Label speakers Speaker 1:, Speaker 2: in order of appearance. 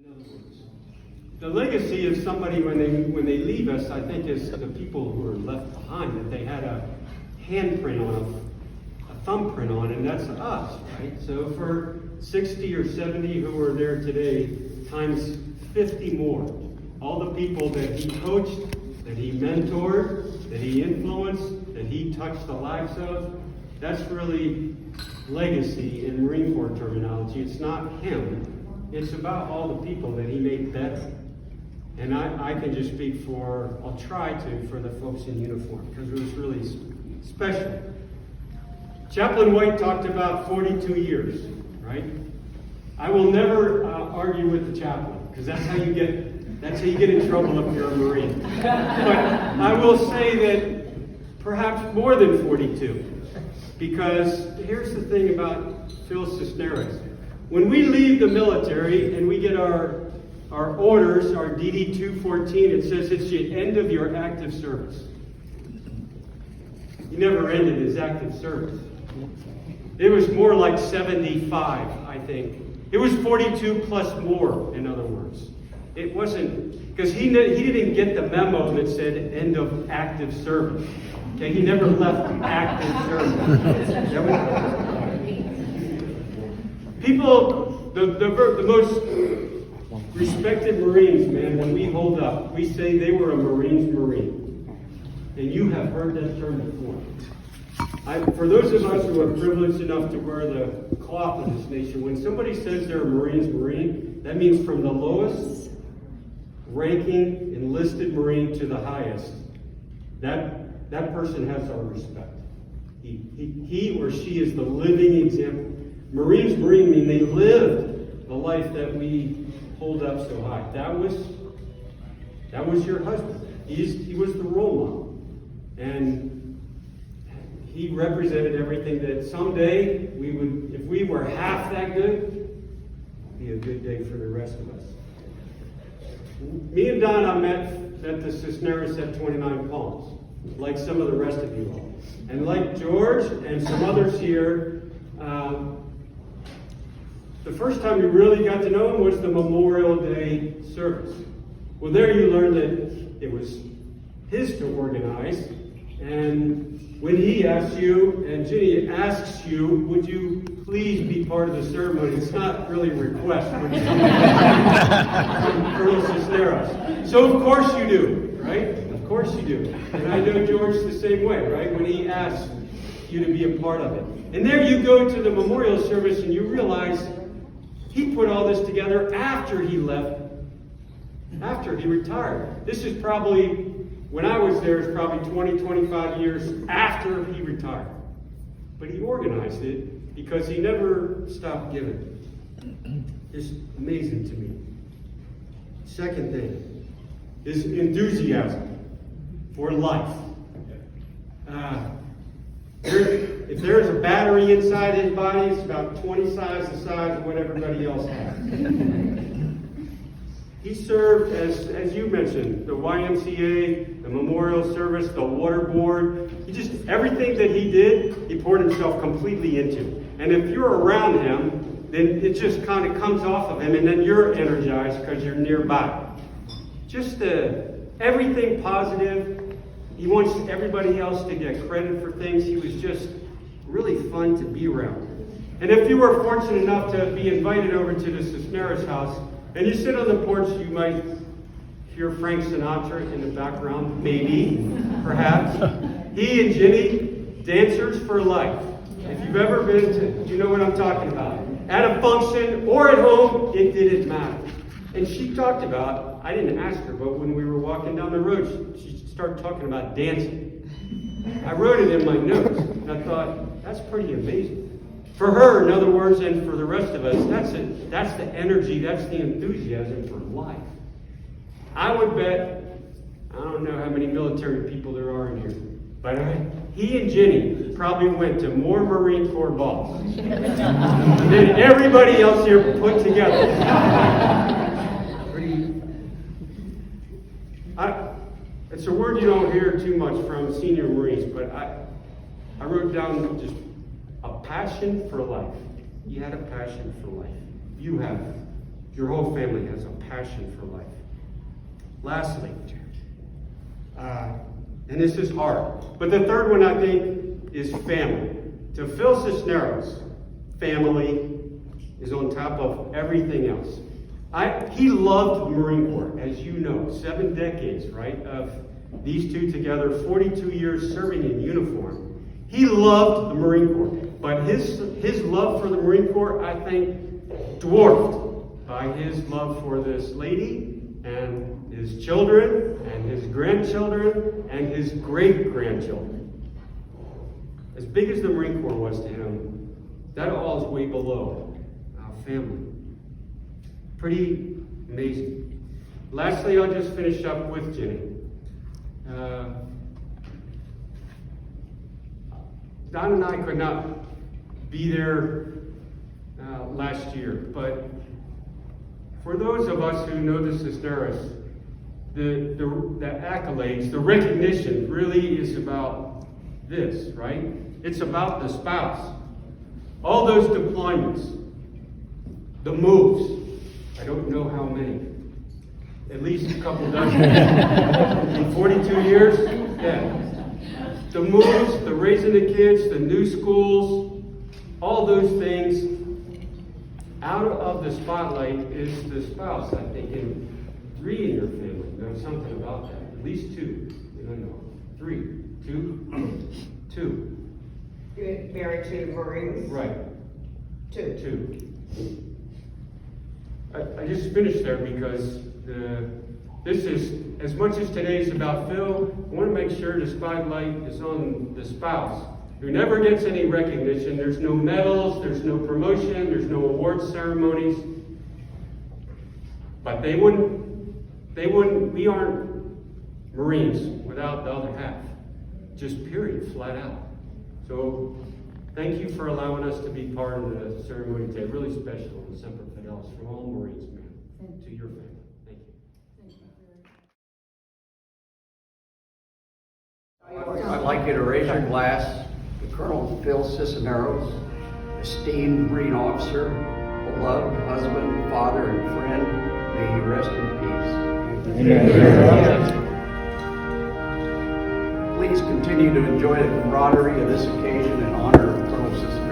Speaker 1: In other words, the legacy of somebody when they leave us, I think, is the people who are left behind, that they had a handprint on, a thumbprint on, and that's us, right? So for 60 or 70 who are there today, times 50 more, all the people that he coached, that he mentored, that he influenced, that he touched the lives of, that's really legacy in Marine Corps terminology. It's not him. It's about all the people that he made better. And I can just speak for, I'll try to, for the folks in uniform, because it was really special. Chaplain White talked about 42 years, right? I will never argue with the chaplain, because that's how you get in trouble if you're a Marine. But I will say that perhaps more than 42, because here's the thing about Phil Cisneros. When we leave the military and we get our orders, our DD 214, it says it's the end of your active service. He never ended his active service. It was more like 75, I think. It was 42 plus more, in other words. It wasn't, because he didn't get the memo that said end of active service. Okay, he never left active service. People, the most respected Marines, man, when we hold up, we say they were a Marine's Marine. And you have heard that term before. For those of us who are privileged enough to wear the cloth of this nation, when somebody says they're a Marine's Marine, that means from the lowest ranking enlisted Marine to the highest. That person has our respect. He or she is the living example. Marines Marine mean they lived the life that we hold up so high. That was your husband. He was the role model. And he represented everything that someday we would, if we were half that good, be a good day for the rest of us. Me and Donna met at the Cisneros at 29 Palms, like some of the rest of you all. And like George and some others here, the first time you really got to know him was the Memorial Day service. Well, there you learned that it was his to organize. And when he asks you, and Ginny asks you, would you please be part of the ceremony? It's not really a request. Would you? From Colonel Cisneros. So of course you do, right? Of course you do. And I know George the same way, right? When he asks you to be a part of it. And there you go to the memorial service and you realize he put all this together after he left, after he retired. This is probably, when I was there, it's probably 20, 25 years after he retired. But he organized it because he never stopped giving. It's amazing to me. Second thing is enthusiasm for life. If there's a battery inside his body, it's about 20 times the size of what everybody else has. He served, as you mentioned, the YMCA, the memorial service, the water board. Everything that he did, he poured himself completely into. And if you're around him, then it just kind of comes off of him, and then you're energized because you're nearby. Just everything positive. He wants everybody else to get credit for things. He was just really fun to be around. And if you were fortunate enough to be invited over to the Cisneros house, and you sit on the porch, you might hear Frank Sinatra in the background, maybe, perhaps. He and Ginny, dancers for life. If you've ever been to, you know what I'm talking about. At a function or at home, it didn't matter. And she talked about, I didn't ask her, but when we were walking down the road, she started talking about dancing. I wrote it in my notes, and I thought, that's pretty amazing. For her, in other words, and for the rest of us, that's the energy, that's the enthusiasm for life. I would bet, I don't know how many military people there are in here, but he and Ginny probably went to more Marine Corps balls than everybody else here put together. It's a word you don't hear too much from senior Marines, but I wrote down just a passion for life. He had a passion for life. You have your whole family has a passion for life. Lastly, and this is hard, but the third one I think is family. To Phil Cisneros, family is on top of everything else. He loved the Marine Corps, as you know, 7 decades, right, of these two together, 42 years serving in uniform. He loved the Marine Corps, but his love for the Marine Corps, I think, dwarfed by his love for this lady and his children and his grandchildren and his great-grandchildren. As big as the Marine Corps was to him, that all is way below our family. Pretty amazing. Lastly, I'll just finish up with Jenny. Don and I could not be there last year, but for those of us who know the Cisneros, the accolades, the recognition really is about this, right? It's about the spouse. All those deployments, the moves, I don't know how many, at least a couple dozen. In 42 years, yeah. The moves, the raising the kids, the new schools, all those things, out of the spotlight is the spouse, I think, and 3 in your family know something about that. At least 2. I don't know. 3. 2.
Speaker 2: You're married to Marines?
Speaker 1: Right.
Speaker 2: 2.
Speaker 1: I just finished there because this is, as much as today is about Phil, I want to make sure the spotlight is on the spouse, who never gets any recognition. There's no medals, there's no promotion, there's no awards ceremonies. But we aren't Marines without the other half. Just period, flat out. So thank you for allowing us to be part of the ceremony today. Really special in Semper Fi from all Marines, man, to your family. Thank you.
Speaker 3: I'd like you to raise your glass to Colonel Phil Cisneros, esteemed Marine officer, beloved husband, father, and friend. May he rest in peace. Amen. Please continue to enjoy the camaraderie of this occasion in honor of Colonel Cisneros.